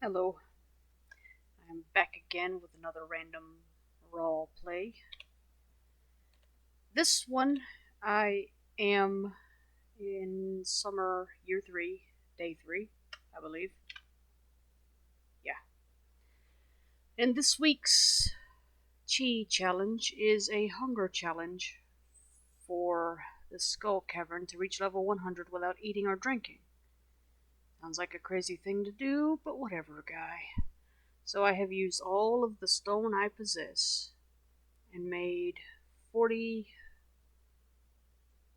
Hello, I'm back again with another random role play. This one, I am in summer year 3, day 3, I believe. Yeah. And this week's Chi challenge is a hunger challenge for the Skull Cavern to reach level 100 without eating or drinking. Sounds like a crazy thing to do, but whatever, guy. So I have used all of the stone I possess and made 40,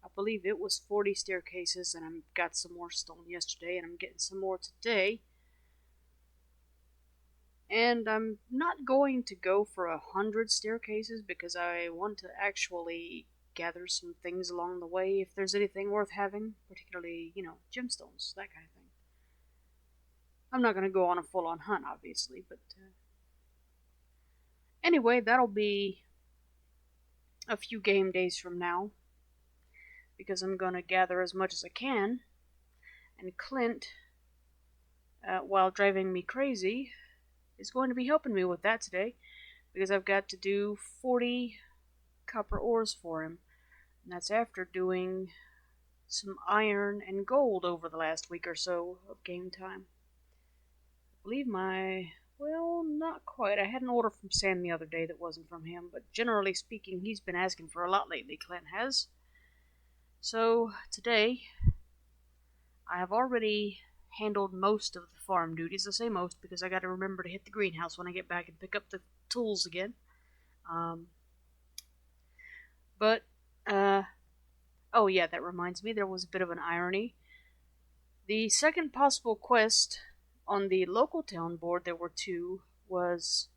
I believe it was 40 staircases, and I got some more stone yesterday, and I'm getting some more today. And I'm not going to go for 100 staircases because I want to actually gather some things along the way if there's anything worth having, particularly, gemstones, that kind of thing. I'm not going to go on a full on hunt, obviously, but anyway, that'll be a few game days from now because I'm going to gather as much as I can. And Clint, while driving me crazy, is going to be helping me with that today because I've got to do 40 copper ores for him. And that's after doing some iron and gold over the last week or so of game time. I believe well, not quite. I had an order from Sam the other day that wasn't from him, but generally speaking, he's been asking for a lot lately, Clint has. So today, I have already handled most of the farm duties. I say most because I got to remember to hit the greenhouse when I get back and pick up the tools again. But, oh yeah, that reminds me, there was a bit of an irony. The second possible quest on the local town board, there were two, was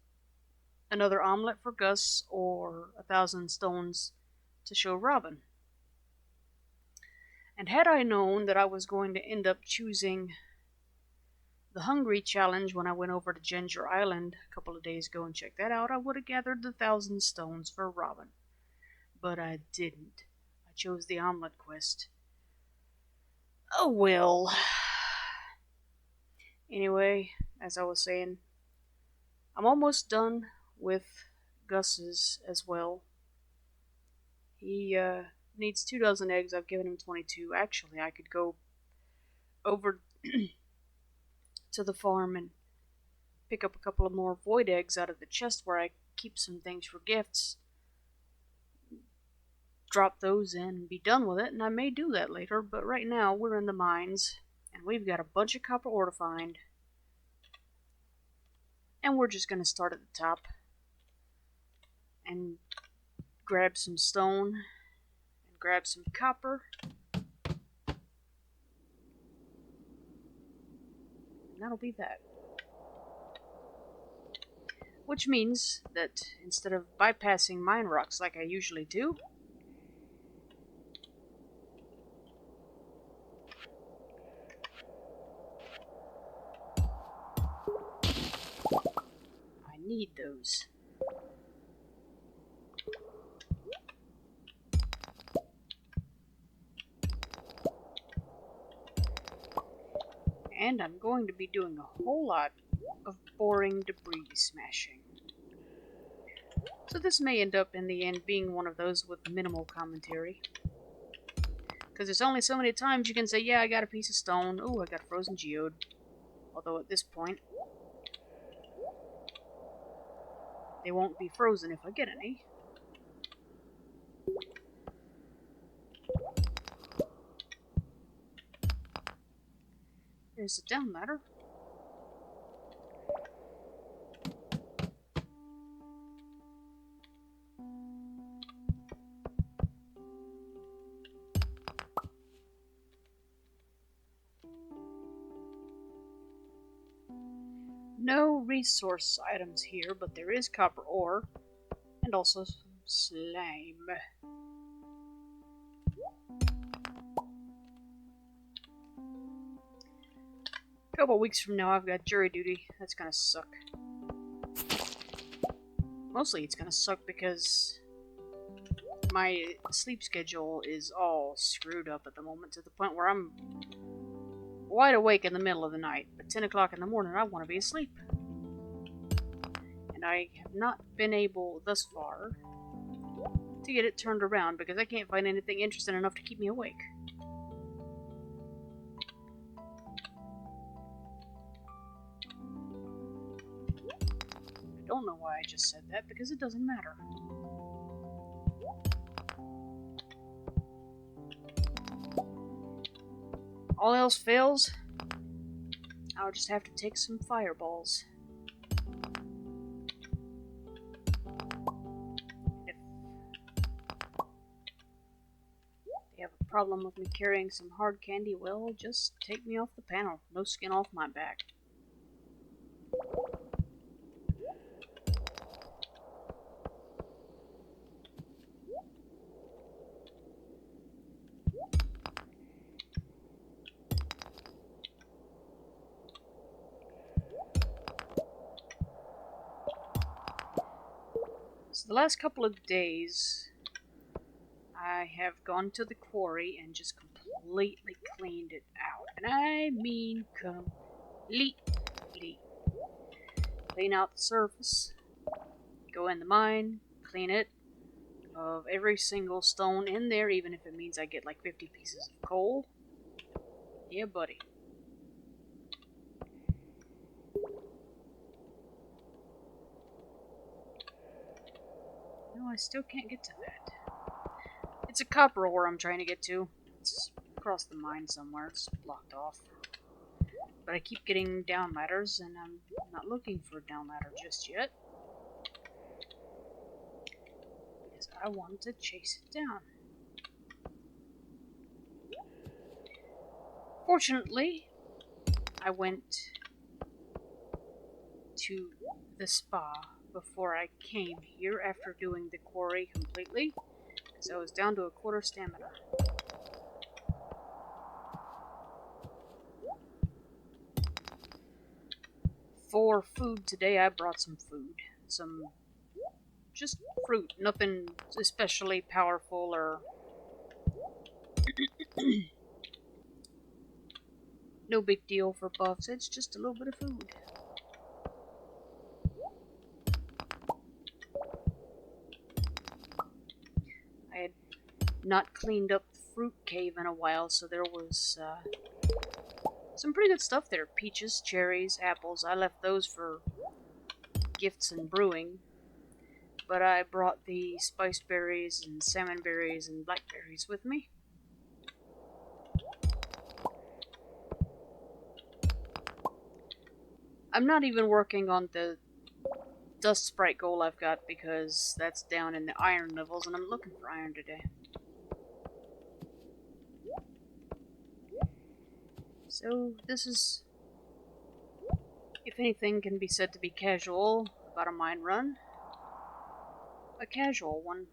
another omelet for Gus or 1,000 stones to show Robin. And had I known that I was going to end up choosing the Hungry Challenge when I went over to Ginger Island a couple of days ago and checked that out, I would have gathered the 1,000 stones for Robin. But I didn't. I chose the omelet quest. Oh well. Anyway, as I was saying, I'm almost done with Gus's as well. He needs 2 dozen eggs. I've given him 22. Actually, I could go over to the farm and pick up a couple of more void eggs out of the chest where I keep some things for gifts. Drop those in and be done with it, and I may do that later, but right now we're in the mines, and we've got a bunch of copper ore to find. And we're just going to start at the top and grab some stone and grab some copper. And that'll be that. Which means that instead of bypassing mine rocks like I usually do, I need those. And I'm going to be doing a whole lot of boring debris smashing. So this may end up in the end being one of those with minimal commentary. Because there's only so many times you can say, yeah, I got a piece of stone. Ooh, I got a frozen geode. Although at this point, they won't be frozen if I get any. There's a down ladder. No resource items here, but there is copper ore and also some slime. A couple weeks from now, I've got jury duty. That's gonna suck. Mostly it's gonna suck because my sleep schedule is all screwed up at the moment to the point where I'm wide awake in the middle of the night, but 10 o'clock in the morning I want to be asleep. And I have not been able thus far to get it turned around because I can't find anything interesting enough to keep me awake. I don't know why I just said that because it doesn't matter. All else fails, I'll just have to take some fireballs. If they have a problem with me carrying some hard candy, well, just take me off the panel. No skin off my back. So the last couple of days, I have gone to the quarry and just completely cleaned it out. And I mean completely. Clean out the surface, go in the mine, clean it of every single stone in there, even if it means I get like 50 pieces of coal. Yeah, buddy. No, I still can't get to that. It's a copper ore I'm trying to get to. It's across the mine somewhere. It's blocked off. But I keep getting down ladders, and I'm not looking for a down ladder just yet. Because I want to chase it down. Fortunately, I went to the spa before I came here after doing the quarry completely. Because I was down to a quarter stamina. For food today, I brought some food. Some just fruit. Nothing especially powerful or no big deal for buffs. It's just a little bit of food. I had not cleaned up the fruit cave in a while, so there was some pretty good stuff there. Peaches, cherries, apples. I left those for gifts and brewing. But I brought the spice berries and salmon berries and blackberries with me. I'm not even working on the dust sprite goal I've got because that's down in the iron levels and I'm looking for iron today. So this is, if anything can be said to be casual about a mine run, a casual one.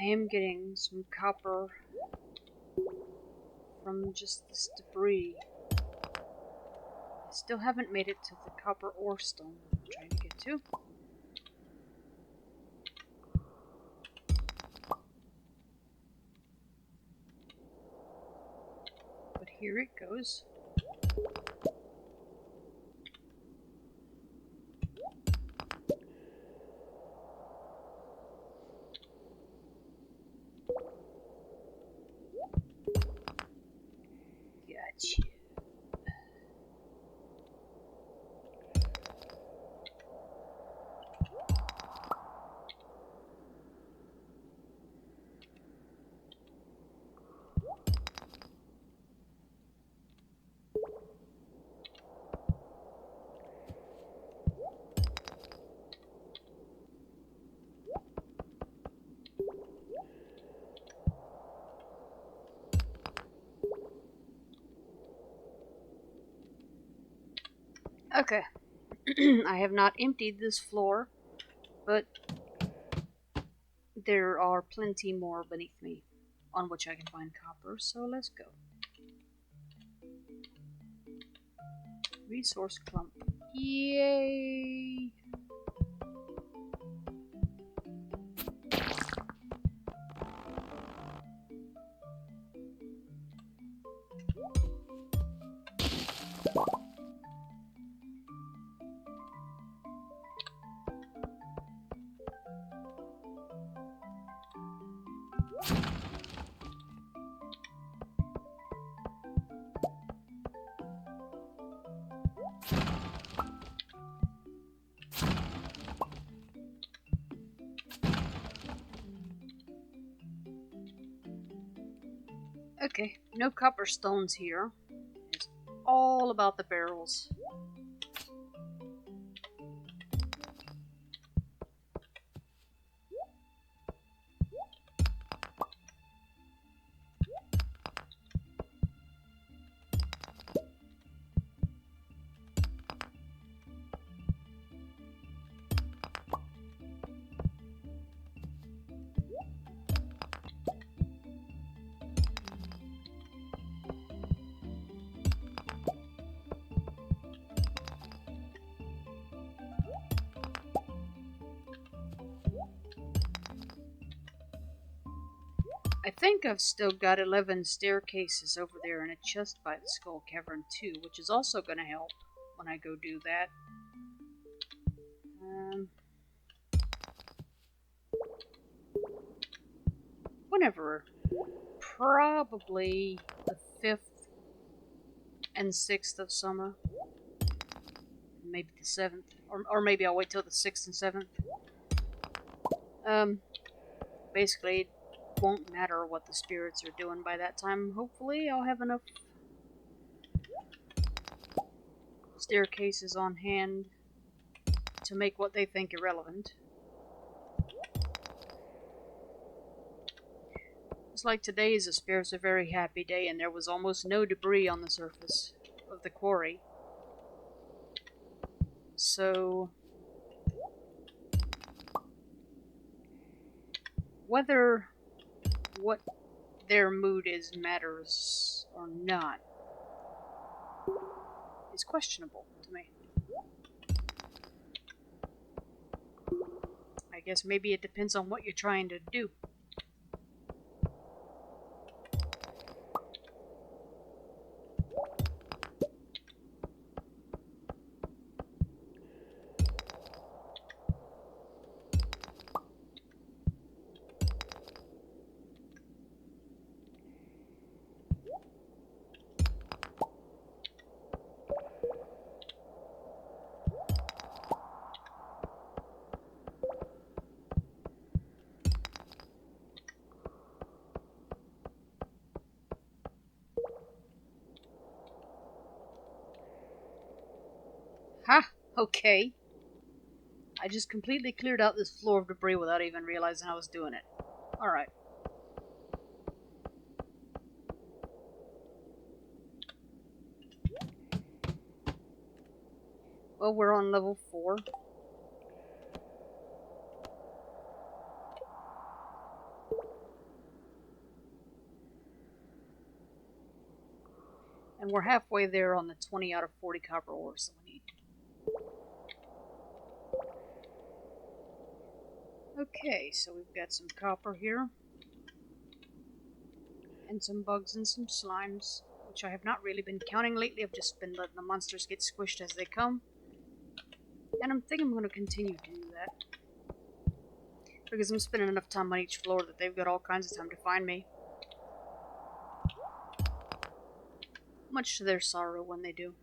I am getting some copper from just this debris. I still haven't made it to the copper ore stone I'm trying to get to. But here it goes. Gotcha. Okay. I have not emptied this floor, but there are plenty more beneath me on which I can find copper, so let's go. Resource clump. Yay! Okay, no copper stones here. It's all about the barrels. I think I've still got 11 staircases over there in a chest by the Skull Cavern too, which is also going to help when I go do that. Whenever. Probably the 5th and 6th of summer. Maybe the 7th. Or maybe I'll wait till the 6th and 7th. Basically, it won't matter what the spirits are doing by that time. Hopefully, I'll have enough staircases on hand to make what they think irrelevant. It's like today is a spirits a very happy day, and there was almost no debris on the surface of the quarry. So, whether what their mood is matters or not is questionable to me. I guess maybe it depends on what you're trying to do. Ha! Okay. I just completely cleared out this floor of debris without even realizing I was doing it. Alright. Well, we're on level 4. we're halfway there on the 20 out of 40 copper ores that we need. Okay, so we've got some copper here. And some bugs and some slimes, which I have not really been counting lately. I've just been letting the monsters get squished as they come. And I'm thinking I'm going to continue to do that. Because I'm spending enough time on each floor that they've got all kinds of time to find me. Much to their sorrow when they do.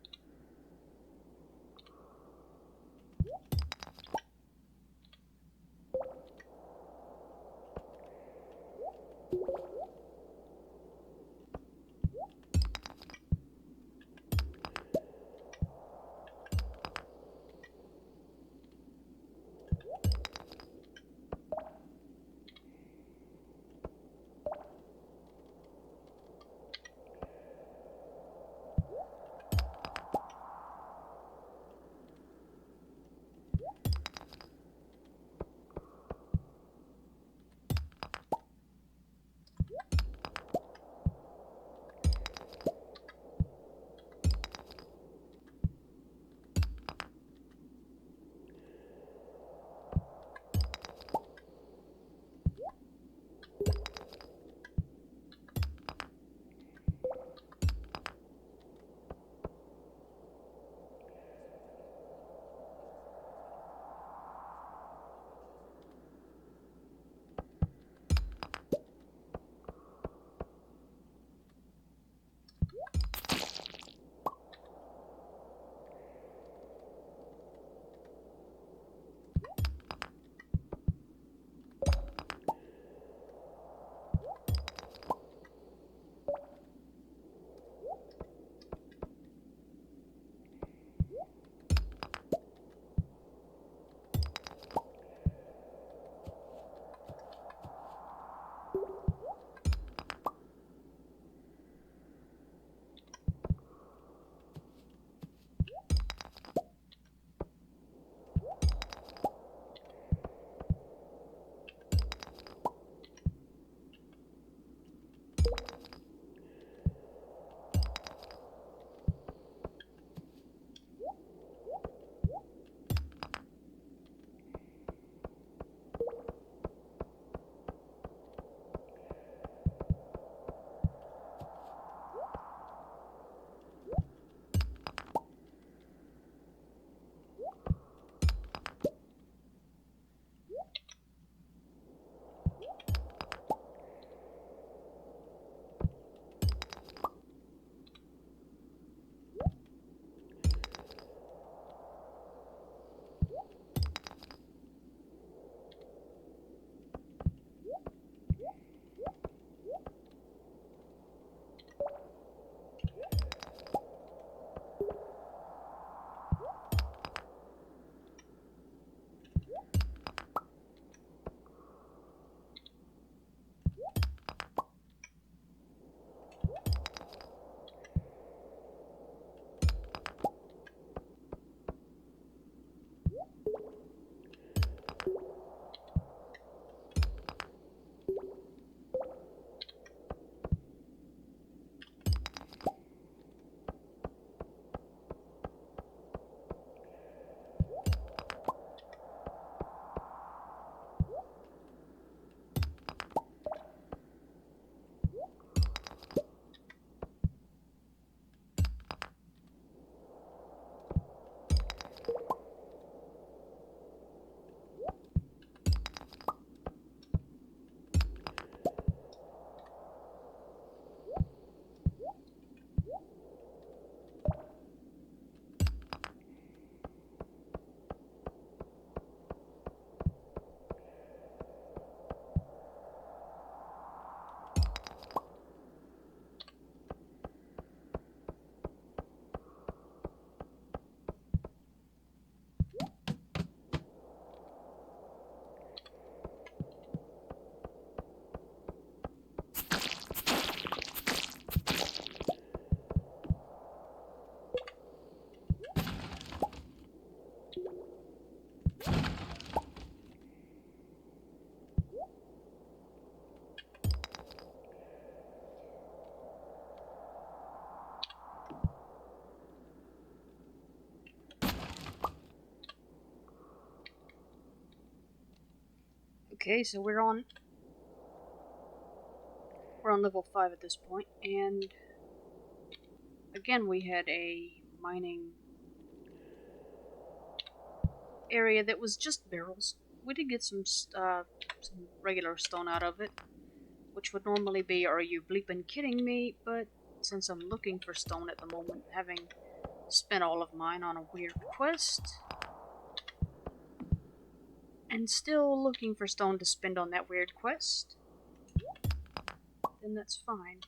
Okay, so we're on level 5 at this point, and again we had a mining area that was just barrels. We did get some regular stone out of it, which would normally be, are you bleeping kidding me? But since I'm looking for stone at the moment, having spent all of mine on a weird quest, and still looking for stone to spend on that weird quest, then that's fine.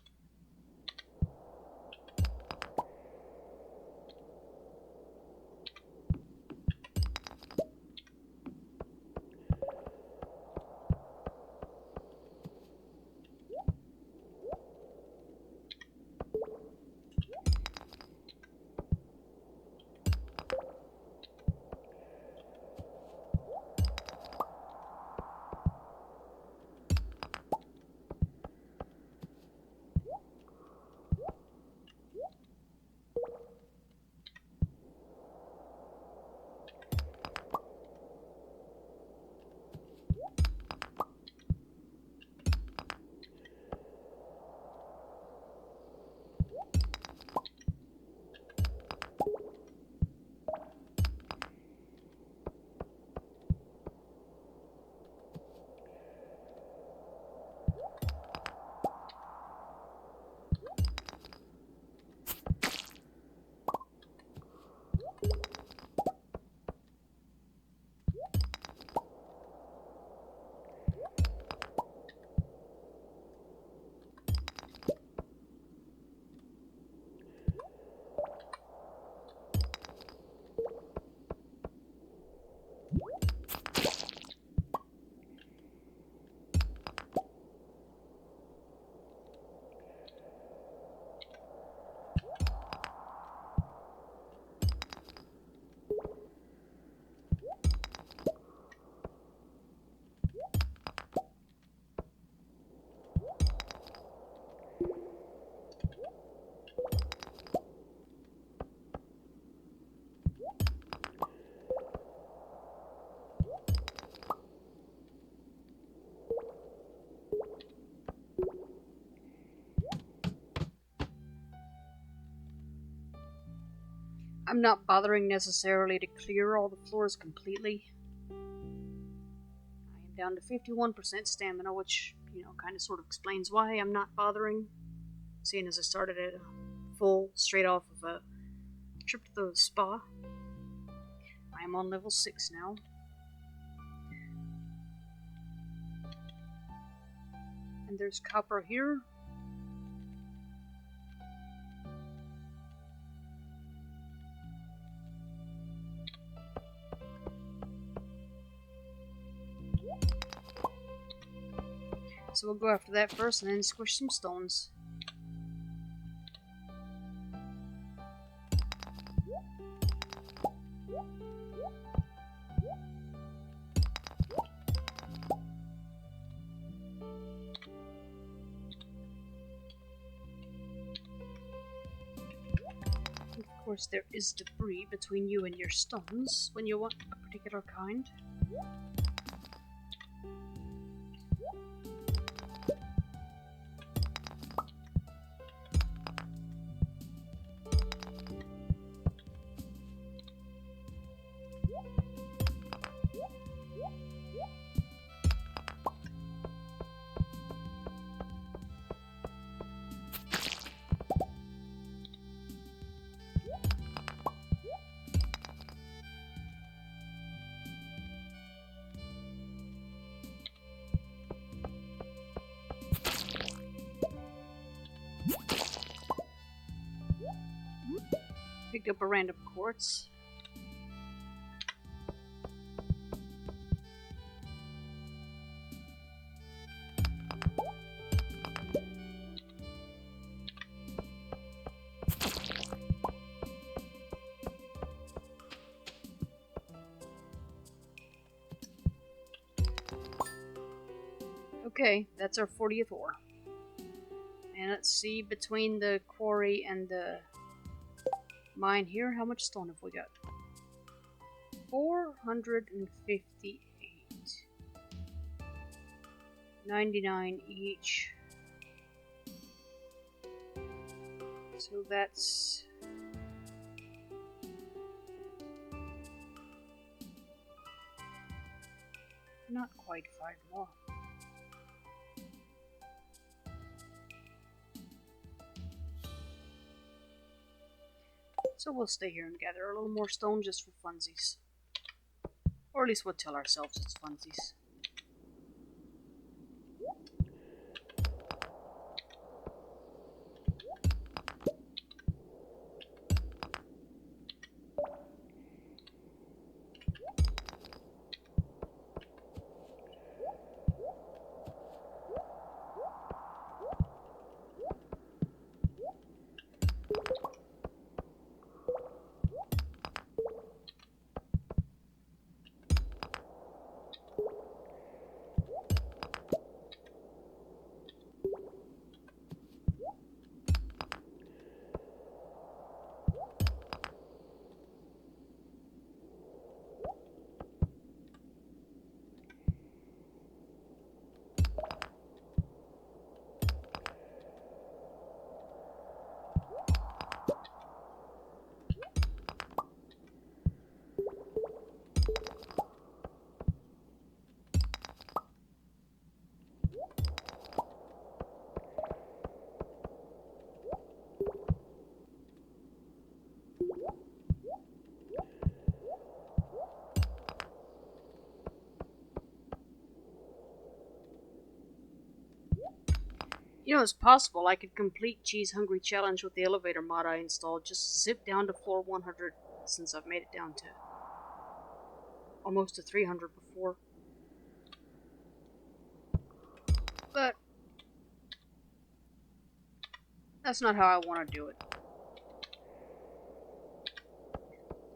I'm not bothering necessarily to clear all the floors completely. I am down to 51% stamina, which, kind of sort of explains why I'm not bothering, seeing as I started at a full straight off of a trip to the spa. I am on level 6 now. And there's copper here. So we'll go after that first and then squish some stones. Of course, there is debris between you and your stones when you want a particular kind. Picked up a random quartz. Okay, that's our 40th ore. And let's see, between the quarry and the mine here, how much stone have we got? 458. 99 each. So that's not quite 5 more. So we'll stay here and gather a little more stone just for funsies. Or at least we'll tell ourselves it's funsies. You know, it's possible I could complete Cheese Hungry Challenge with the elevator mod I installed. Just zip down to floor 100 since I've made it down to almost to 300 before. But that's not how I want to do it.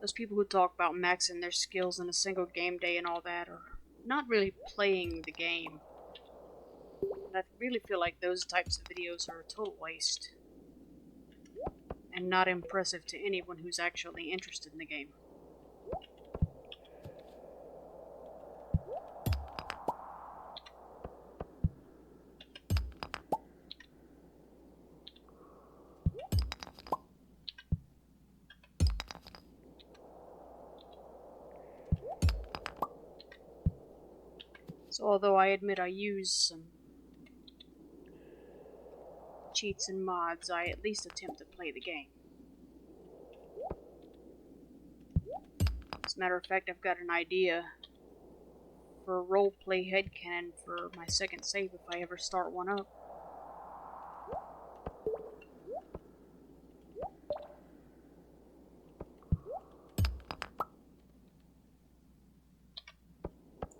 Those people who talk about maxing their skills in a single game day and all that are not really playing the game. And I really feel like those types of videos are a total waste. And not impressive to anyone who's actually interested in the game. So although I admit I use some cheats and mods, I at least attempt to play the game. As a matter of fact, I've got an idea for a roleplay headcanon for my second save if I ever start one up.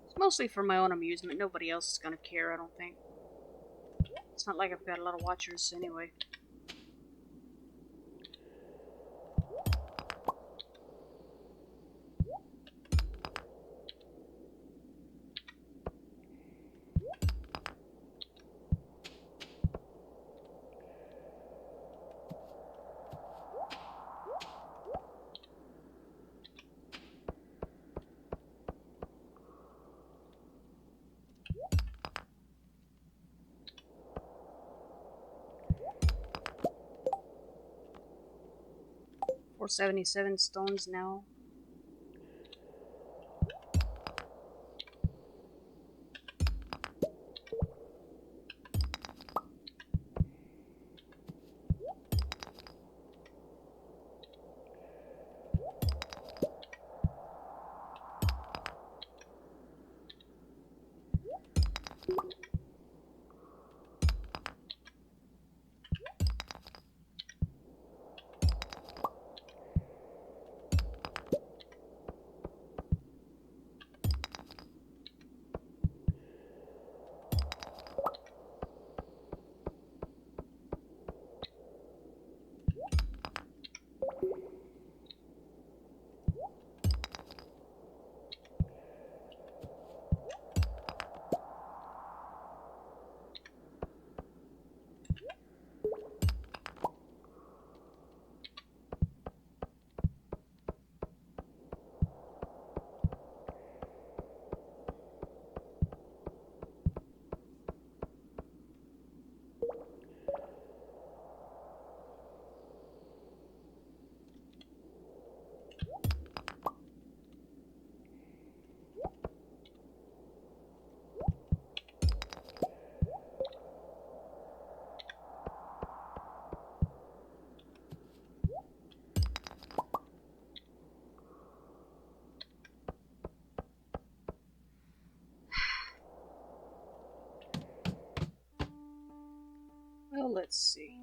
It's mostly for my own amusement. Nobody else is gonna care, I don't think. It's not like I've got a lot of watchers anyway. Or 77 stones now. let's see.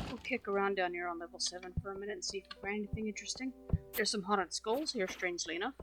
We'll kick around down here on level 7 for a minute and see if we find anything interesting. There's some haunted skulls here, strangely enough.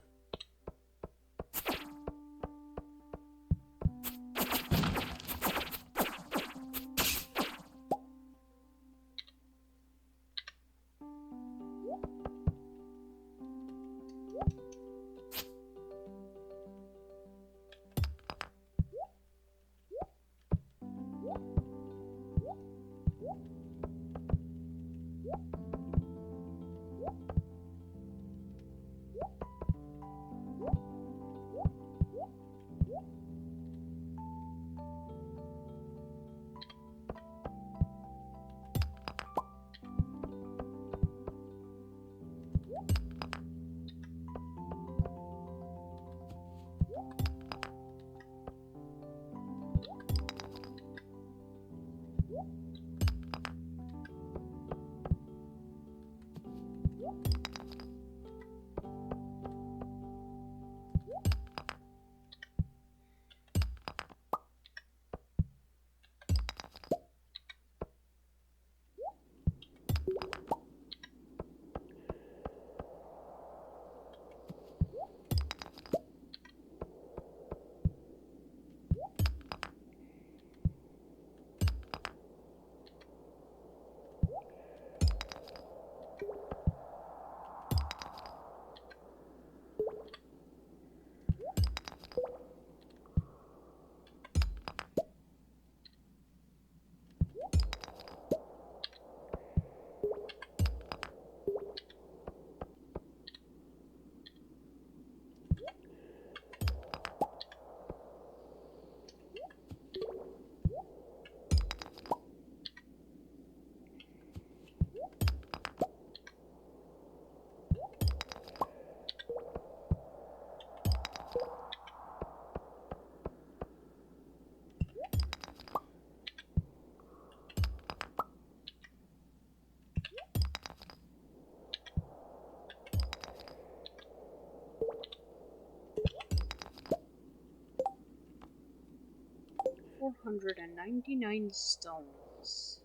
$499 stones.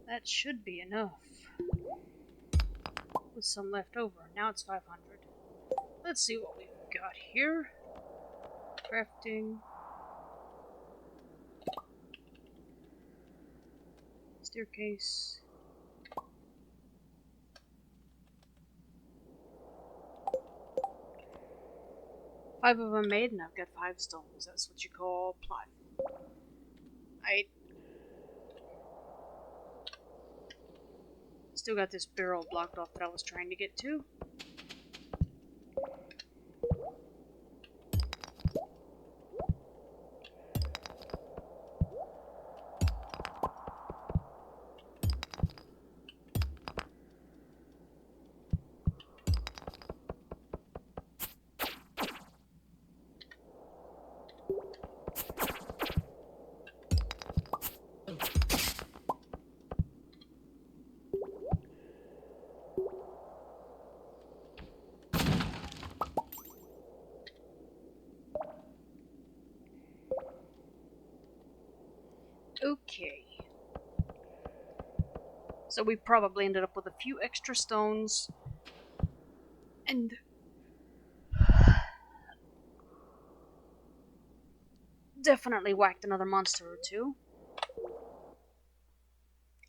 That should be enough. With some left over. Now it's 500. Let's see what we've got here. Crafting. Staircase. Five of them made, and I've got 5 stones. That's what you call plot. I still got this barrel blocked off that I was trying to get to. Okay. So we probably ended up with a few extra stones. And definitely whacked another monster or two.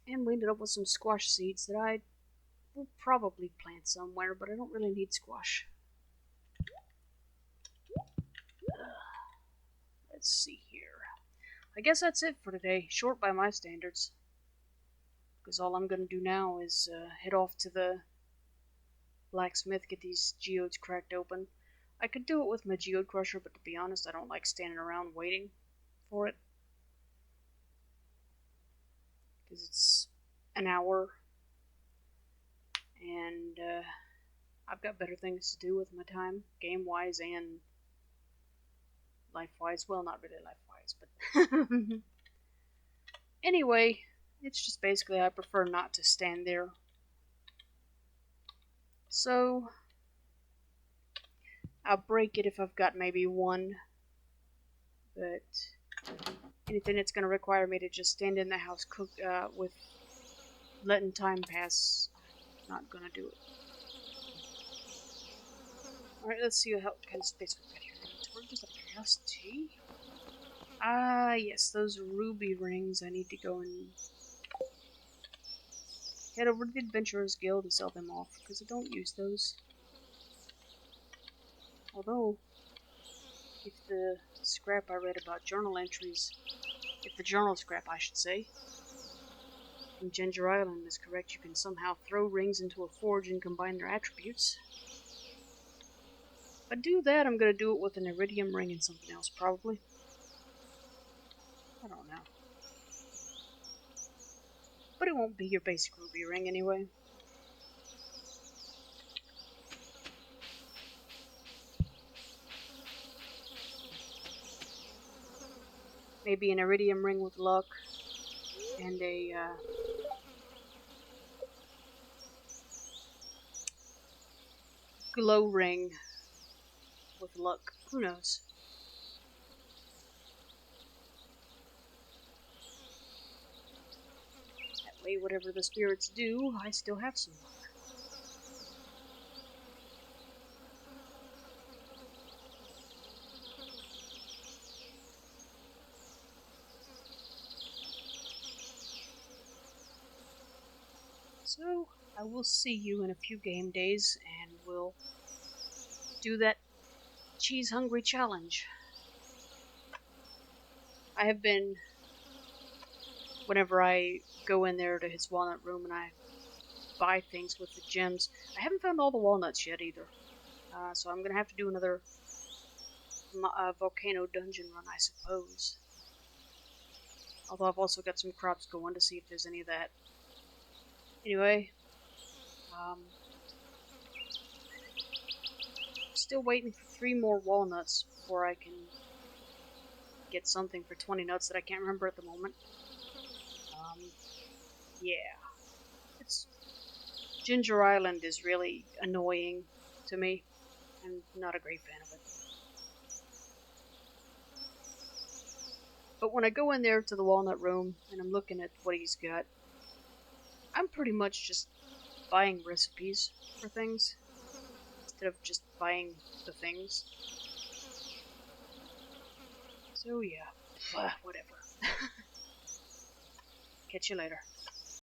And we ended up with some squash seeds that I will probably plant somewhere, but I don't really need squash. Let's see here. I guess that's it for today. Short by my standards. Because all I'm going to do now is head off to the blacksmith, get these geodes cracked open. I could do it with my geode crusher, but to be honest, I don't like standing around waiting for it. Because it's an hour. And I've got better things to do with my time, game-wise and life-wise. Well, not really life-wise, but... Anyway, it's just basically I prefer not to stand there So, I'll break it if I've got maybe one, but anything that's going to require me to just stand in the house with letting time pass, I'm not going to do it. Alright, let's see what kind of space we've got here. We're just out of curiosity. Ah, yes, those ruby rings. I need to go and head over to the Adventurers Guild and sell them off, because I don't use those. Although, if the scrap I read about journal entries, if the journal scrap I should say, from Ginger Island is correct, you can somehow throw rings into a forge and combine their attributes. If I do that, I'm going to do it with an iridium ring and something else, probably. I don't know. But it won't be your basic ruby ring anyway. Maybe an iridium ring with luck, and a glow ring with luck. Who knows? That way, whatever the spirits do, I still have some luck. So, I will see you in a few game days, and we'll do that cheese hungry challenge. I have been, whenever I go in there to his walnut room and I buy things with the gems, I haven't found all the walnuts yet either. So I'm going to have to do another volcano dungeon run, I suppose. Although I've also got some crops going to see if there's any of that. Anyway, still waiting for 3 more walnuts before I can get something for 20 nuts that I can't remember at the moment. Yeah. Ginger Island is really annoying to me. I'm not a great fan of it. But when I go in there to the walnut room and I'm looking at what he's got, I'm pretty much just buying recipes for things instead of just buying the things. So yeah, whatever. Catch you later.